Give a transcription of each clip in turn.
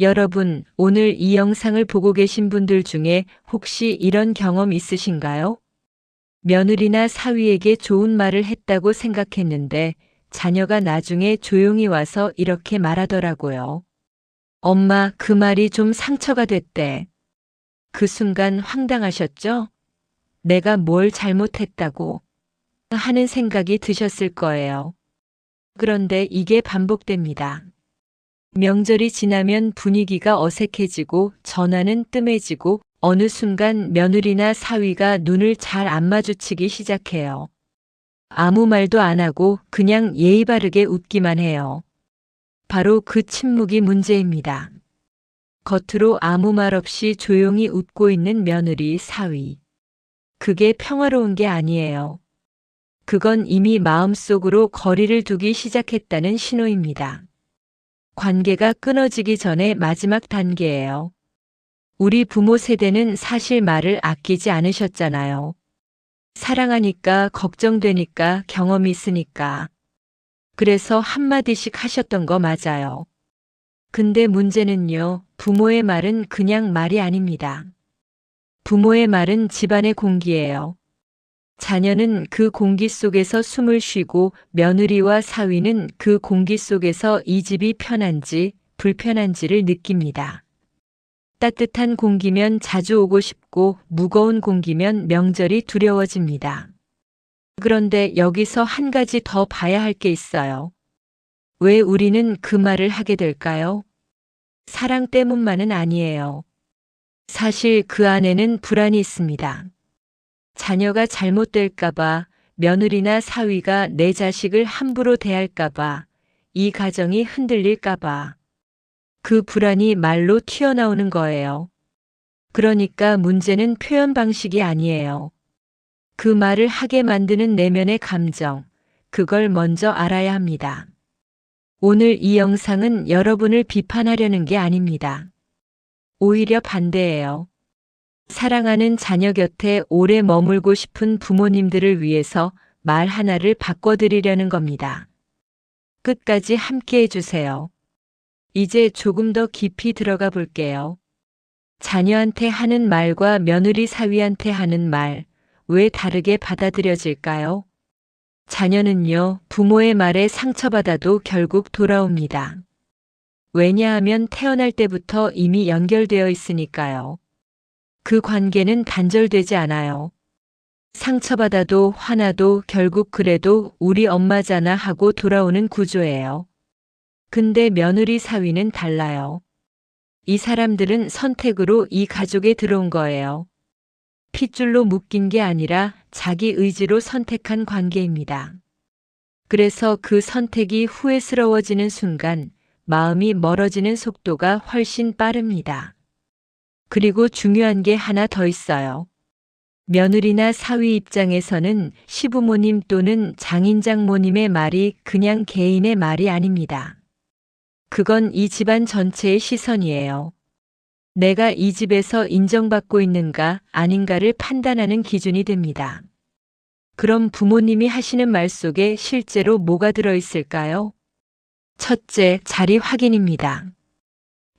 여러분, 오늘 이 영상을 보고 계신 분들 중에 혹시 이런 경험 있으신가요? 며느리나 사위에게 좋은 말을 했다고 생각했는데 자녀가 나중에 조용히 와서 이렇게 말하더라고요. 엄마, 그 말이 좀 상처가 됐대. 그 순간 황당하셨죠? 내가 뭘 잘못했다고 하는 생각이 드셨을 거예요. 그런데 이게 반복됩니다. 명절이 지나면 분위기가 어색해지고 전화는 뜸해지고 어느 순간 며느리나 사위가 눈을 잘 안 마주치기 시작해요. 아무 말도 안 하고 그냥 예의 바르게 웃기만 해요. 바로 그 침묵이 문제입니다. 겉으로 아무 말 없이 조용히 웃고 있는 며느리, 사위. 그게 평화로운 게 아니에요. 그건 이미 마음속으로 거리를 두기 시작했다는 신호입니다. 관계가 끊어지기 전에 마지막 단계예요. 우리 부모 세대는 사실 말을 아끼지 않으셨잖아요. 사랑하니까, 걱정되니까, 경험이 있으니까. 그래서 한마디씩 하셨던 거 맞아요. 근데 문제는요, 부모의 말은 그냥 말이 아닙니다. 부모의 말은 집안의 공기예요. 자녀는 그 공기 속에서 숨을 쉬고 며느리와 사위는 그 공기 속에서 이 집이 편한지 불편한지를 느낍니다. 따뜻한 공기면 자주 오고 싶고 무거운 공기면 명절이 두려워집니다. 그런데 여기서 한 가지 더 봐야 할 게 있어요. 왜 우리는 그 말을 하게 될까요? 사랑 때문만은 아니에요. 사실 그 안에는 불안이 있습니다. 자녀가 잘못될까봐, 며느리나 사위가 내 자식을 함부로 대할까봐, 이 가정이 흔들릴까봐. 그 불안이 말로 튀어나오는 거예요. 그러니까 문제는 표현 방식이 아니에요. 그 말을 하게 만드는 내면의 감정, 그걸 먼저 알아야 합니다. 오늘 이 영상은 여러분을 비판하려는 게 아닙니다. 오히려 반대예요. 사랑하는 자녀 곁에 오래 머물고 싶은 부모님들을 위해서 말 하나를 바꿔드리려는 겁니다. 끝까지 함께 해주세요. 이제 조금 더 깊이 들어가 볼게요. 자녀한테 하는 말과 며느리 사위한테 하는 말, 왜 다르게 받아들여질까요? 자녀는요, 부모의 말에 상처받아도 결국 돌아옵니다. 왜냐하면 태어날 때부터 이미 연결되어 있으니까요. 그 관계는 단절되지 않아요. 상처받아도 화나도 결국 그래도 우리 엄마잖아 하고 돌아오는 구조예요. 근데 며느리 사위는 달라요. 이 사람들은 선택으로 이 가족에 들어온 거예요. 핏줄로 묶인 게 아니라 자기 의지로 선택한 관계입니다. 그래서 그 선택이 후회스러워지는 순간 마음이 멀어지는 속도가 훨씬 빠릅니다. 그리고 중요한 게 하나 더 있어요. 며느리나 사위 입장에서는 시부모님 또는 장인장모님의 말이 그냥 개인의 말이 아닙니다. 그건 이 집안 전체의 시선이에요. 내가 이 집에서 인정받고 있는가 아닌가를 판단하는 기준이 됩니다. 그럼 부모님이 하시는 말 속에 실제로 뭐가 들어있을까요? 첫째, 자리 확인입니다.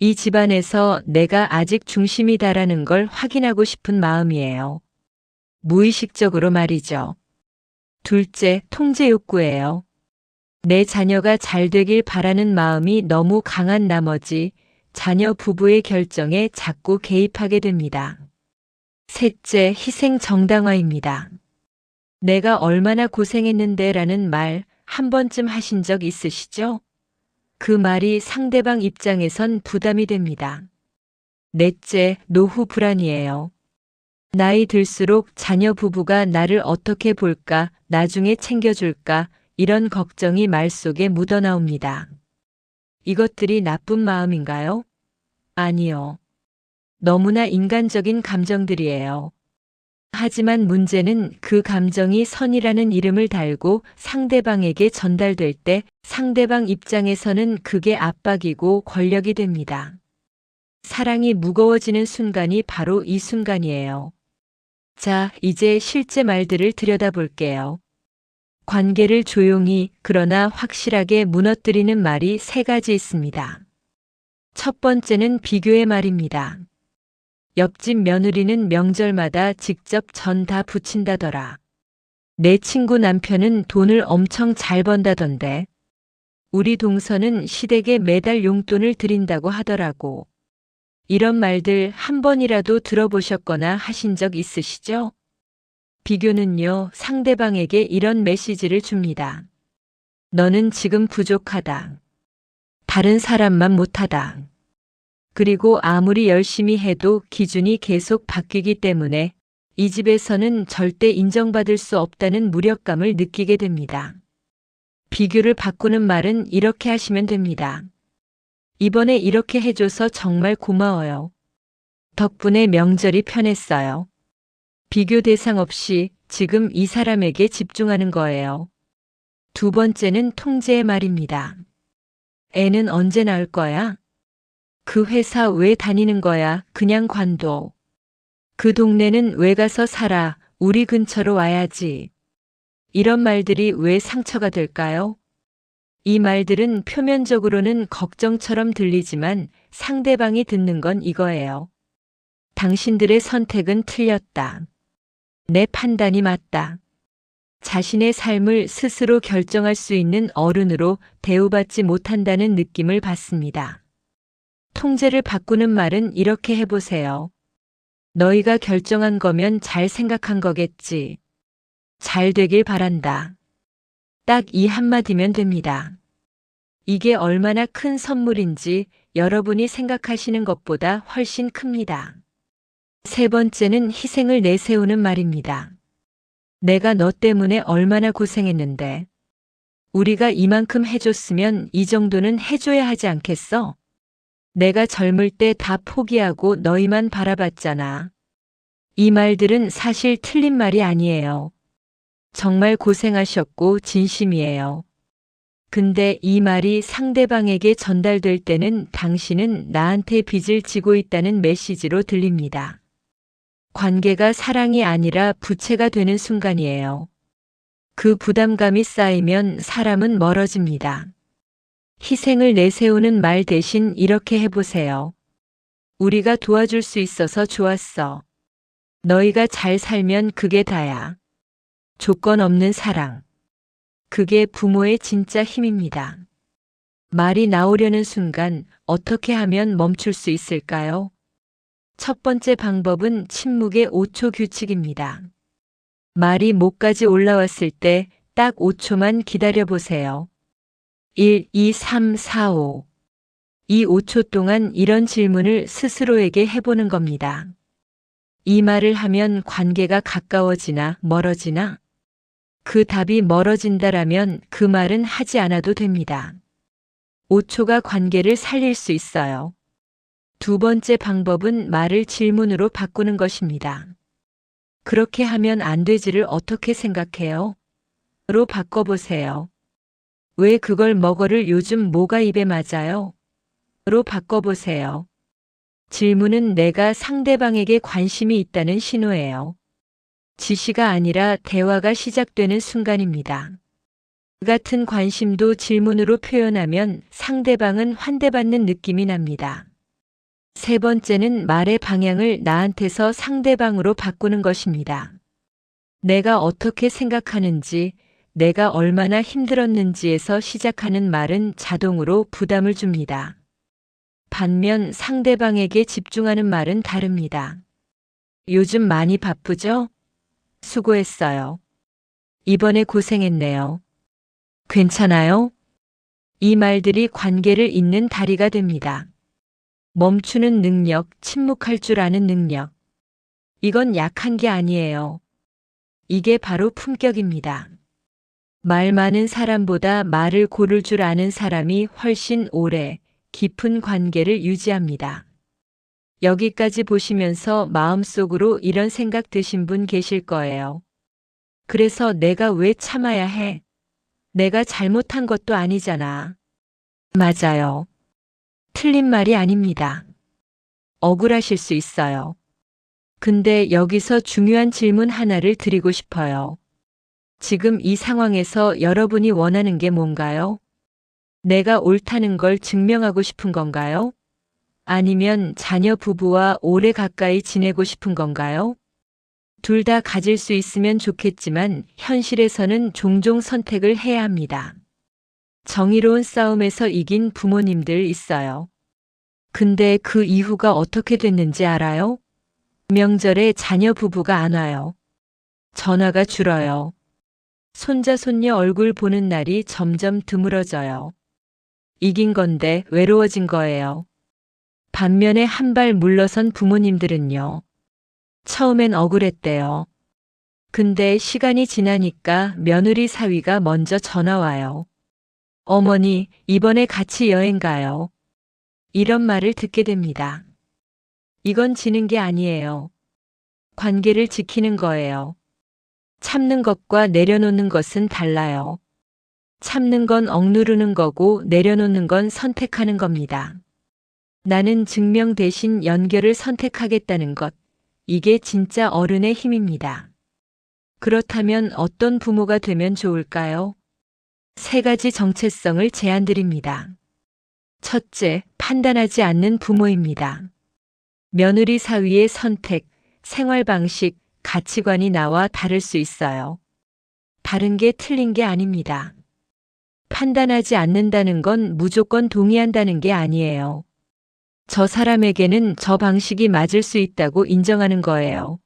이 집안에서 내가 아직 중심이다라는 걸 확인하고 싶은 마음이에요. 무의식적으로 말이죠. 둘째, 통제 욕구예요. 내 자녀가 잘 되길 바라는 마음이 너무 강한 나머지 자녀 부부의 결정에 자꾸 개입하게 됩니다. 셋째, 희생 정당화입니다. 내가 얼마나 고생했는데 라는 말 한 번쯤 하신 적 있으시죠? 그 말이 상대방 입장에선 부담이 됩니다. 넷째, 노후 불안이에요. 나이 들수록 자녀 부부가 나를 어떻게 볼까, 나중에 챙겨줄까, 이런 걱정이 말 속에 묻어나옵니다. 이것들이 나쁜 마음인가요? 아니요. 너무나 인간적인 감정들이에요. 하지만 문제는 그 감정이 선이라는 이름을 달고 상대방에게 전달될 때 상대방 입장에서는 그게 압박이고 권력이 됩니다. 사랑이 무거워지는 순간이 바로 이 순간이에요. 자, 이제 실제 말들을 들여다볼게요. 관계를 조용히 그러나 확실하게 무너뜨리는 말이 세 가지 있습니다. 첫 번째는 비교의 말입니다. 옆집 며느리는 명절마다 직접 전 다 부친다더라. 내 친구 남편은 돈을 엄청 잘 번다던데. 우리 동서는 시댁에 매달 용돈을 드린다고 하더라고. 이런 말들 한 번이라도 들어보셨거나 하신 적 있으시죠? 비교는요, 상대방에게 이런 메시지를 줍니다. 너는 지금 부족하다. 다른 사람만 못하다. 그리고 아무리 열심히 해도 기준이 계속 바뀌기 때문에 이 집에서는 절대 인정받을 수 없다는 무력감을 느끼게 됩니다. 비교를 바꾸는 말은 이렇게 하시면 됩니다. 이번에 이렇게 해줘서 정말 고마워요. 덕분에 명절이 편했어요. 비교 대상 없이 지금 이 사람에게 집중하는 거예요. 두 번째는 통제의 말입니다. 애는 언제 낳을 거야? 그 회사 왜 다니는 거야? 그냥 관둬. 그 동네는 왜 가서 살아? 우리 근처로 와야지. 이런 말들이 왜 상처가 될까요? 이 말들은 표면적으로는 걱정처럼 들리지만 상대방이 듣는 건 이거예요. 당신들의 선택은 틀렸다. 내 판단이 맞다. 자신의 삶을 스스로 결정할 수 있는 어른으로 대우받지 못한다는 느낌을 받습니다. 통제를 바꾸는 말은 이렇게 해보세요. 너희가 결정한 거면 잘 생각한 거겠지. 잘 되길 바란다. 딱 이 한마디면 됩니다. 이게 얼마나 큰 선물인지 여러분이 생각하시는 것보다 훨씬 큽니다. 세 번째는 희생을 내세우는 말입니다. 내가 너 때문에 얼마나 고생했는데. 우리가 이만큼 해줬으면 이 정도는 해줘야 하지 않겠어? 내가 젊을 때 다 포기하고 너희만 바라봤잖아. 이 말들은 사실 틀린 말이 아니에요. 정말 고생하셨고 진심이에요. 근데 이 말이 상대방에게 전달될 때는 당신은 나한테 빚을 지고 있다는 메시지로 들립니다. 관계가 사랑이 아니라 부채가 되는 순간이에요. 그 부담감이 쌓이면 사람은 멀어집니다. 희생을 내세우는 말 대신 이렇게 해보세요. 우리가 도와줄 수 있어서 좋았어. 너희가 잘 살면 그게 다야. 조건 없는 사랑. 그게 부모의 진짜 힘입니다. 말이 나오려는 순간 어떻게 하면 멈출 수 있을까요? 첫 번째 방법은 침묵의 5초 규칙입니다. 말이 목까지 올라왔을 때 딱 5초만 기다려 보세요. 1, 2, 3, 4, 5. 이 5초 동안 이런 질문을 스스로에게 해보는 겁니다. 이 말을 하면 관계가 가까워지나 멀어지나? 그 답이 멀어진다라면 그 말은 하지 않아도 됩니다. 5초가 관계를 살릴 수 있어요. 두 번째 방법은 말을 질문으로 바꾸는 것입니다. 그렇게 하면 안 되지를 어떻게 생각해요? 로 바꿔보세요. 왜 그걸 먹어를 요즘 뭐가 입에 맞아요? 로 바꿔보세요. 질문은 내가 상대방에게 관심이 있다는 신호예요. 지시가 아니라 대화가 시작되는 순간입니다. 그 같은 관심도 질문으로 표현하면 상대방은 환대받는 느낌이 납니다. 세 번째는 말의 방향을 나한테서 상대방으로 바꾸는 것입니다. 내가 어떻게 생각하는지, 내가 얼마나 힘들었는지에서 시작하는 말은 자동으로 부담을 줍니다. 반면 상대방에게 집중하는 말은 다릅니다. 요즘 많이 바쁘죠? 수고했어요. 이번에 고생했네요. 괜찮아요? 이 말들이 관계를 잇는 다리가 됩니다. 멈추는 능력, 침묵할 줄 아는 능력. 이건 약한 게 아니에요. 이게 바로 품격입니다. 말 많은 사람보다 말을 고를 줄 아는 사람이 훨씬 오래, 깊은 관계를 유지합니다. 여기까지 보시면서 마음속으로 이런 생각 드신 분 계실 거예요. 그래서 내가 왜 참아야 해? 내가 잘못한 것도 아니잖아. 맞아요. 틀린 말이 아닙니다. 억울하실 수 있어요. 근데 여기서 중요한 질문 하나를 드리고 싶어요. 지금 이 상황에서 여러분이 원하는 게 뭔가요? 내가 옳다는 걸 증명하고 싶은 건가요? 아니면 자녀 부부와 오래 가까이 지내고 싶은 건가요? 둘 다 가질 수 있으면 좋겠지만 현실에서는 종종 선택을 해야 합니다. 정의로운 싸움에서 이긴 부모님들 있어요. 근데 그 이후가 어떻게 됐는지 알아요? 명절에 자녀 부부가 안 와요. 전화가 줄어요. 손자, 손녀 얼굴 보는 날이 점점 드물어져요. 이긴 건데 외로워진 거예요. 반면에 한 발 물러선 부모님들은요. 처음엔 억울했대요. 근데 시간이 지나니까 며느리 사위가 먼저 전화 와요. 어머니, 이번에 같이 여행 가요. 이런 말을 듣게 됩니다. 이건 지는 게 아니에요. 관계를 지키는 거예요. 참는 것과 내려놓는 것은 달라요. 참는 건 억누르는 거고 내려놓는 건 선택하는 겁니다. 나는 증명 대신 연결을 선택하겠다는 것. 이게 진짜 어른의 힘입니다. 그렇다면 어떤 부모가 되면 좋을까요? 3가지 정체성을 제안드립니다. 첫째, 판단하지 않는 부모입니다. 며느리 사위의 선택, 생활 방식, 가치관이 나와 다를 수 있어요. 다른 게 틀린 게 아닙니다. 판단하지 않는다는 건 무조건 동의한다는 게 아니에요. 저 사람에게는 저 방식이 맞을 수 있다고 인정하는 거예요.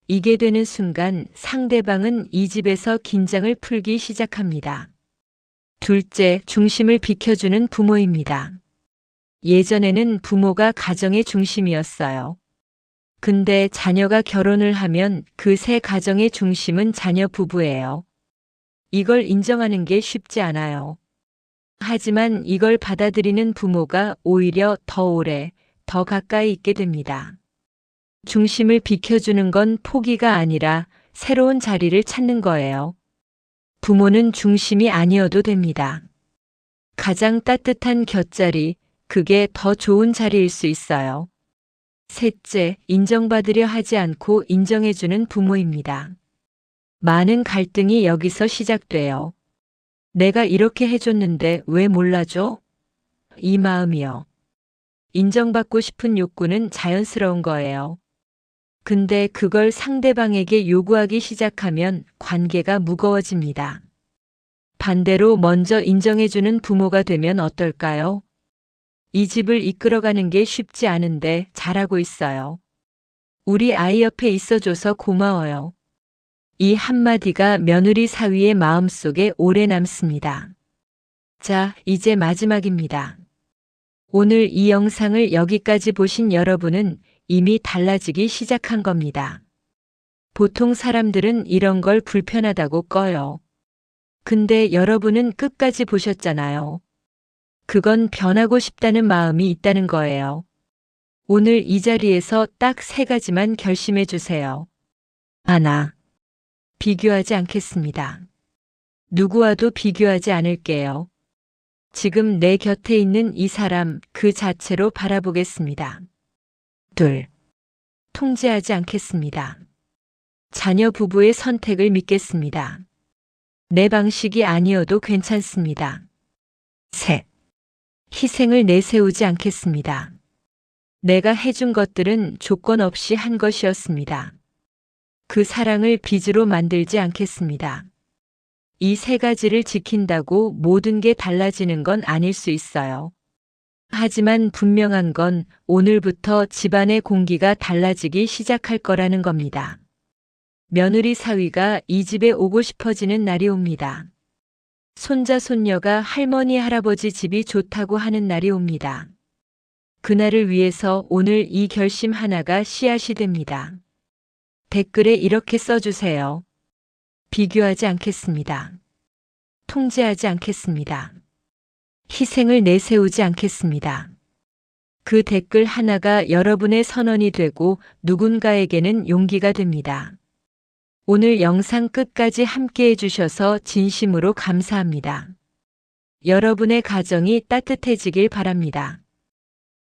이게 되는 순간 상대방은 이 집에서 긴장을 풀기 시작합니다. 둘째, 중심을 비켜주는 부모입니다. 예전에는 부모가 가정의 중심이었어요. 근데 자녀가 결혼을 하면 그 새 가정의 중심은 자녀 부부예요. 이걸 인정하는 게 쉽지 않아요. 하지만 이걸 받아들이는 부모가 오히려 더 오래, 더 가까이 있게 됩니다. 중심을 비켜주는 건 포기가 아니라 새로운 자리를 찾는 거예요. 부모는 중심이 아니어도 됩니다. 가장 따뜻한 곁자리, 그게 더 좋은 자리일 수 있어요. 셋째, 인정받으려 하지 않고 인정해주는 부모입니다. 많은 갈등이 여기서 시작돼요. 내가 이렇게 해줬는데 왜 몰라줘? 이 마음이요. 인정받고 싶은 욕구는 자연스러운 거예요. 근데 그걸 상대방에게 요구하기 시작하면 관계가 무거워집니다. 반대로 먼저 인정해주는 부모가 되면 어떨까요? 이 집을 이끌어가는 게 쉽지 않은데 잘하고 있어요. 우리 아이 옆에 있어줘서 고마워요. 이 한마디가 며느리 사위의 마음속에 오래 남습니다. 자, 이제 마지막입니다. 오늘 이 영상을 여기까지 보신 여러분은 이미 달라지기 시작한 겁니다. 보통 사람들은 이런 걸 불편하다고 꺼요. 근데 여러분은 끝까지 보셨잖아요. 그건 변하고 싶다는 마음이 있다는 거예요. 오늘 이 자리에서 딱 3가지만 결심해 주세요. 하나, 비교하지 않겠습니다. 누구와도 비교하지 않을게요. 지금 내 곁에 있는 이 사람 그 자체로 바라보겠습니다. 둘, 통제하지 않겠습니다. 자녀 부부의 선택을 믿겠습니다. 내 방식이 아니어도 괜찮습니다. 셋, 희생을 내세우지 않겠습니다. 내가 해준 것들은 조건 없이 한 것이었습니다. 그 사랑을 빚으로 만들지 않겠습니다. 이 3가지를 지킨다고 모든 게 달라지는 건 아닐 수 있어요. 하지만 분명한 건 오늘부터 집안의 공기가 달라지기 시작할 거라는 겁니다. 며느리 사위가 이 집에 오고 싶어지는 날이 옵니다. 손자 손녀가 할머니 할아버지 집이 좋다고 하는 날이 옵니다. 그날을 위해서 오늘 이 결심 하나가 씨앗이 됩니다. 댓글에 이렇게 써주세요. 비교하지 않겠습니다. 통제하지 않겠습니다. 희생을 내세우지 않겠습니다. 그 댓글 하나가 여러분의 선언이 되고 누군가에게는 용기가 됩니다. 오늘 영상 끝까지 함께 해주셔서 진심으로 감사합니다. 여러분의 가정이 따뜻해지길 바랍니다.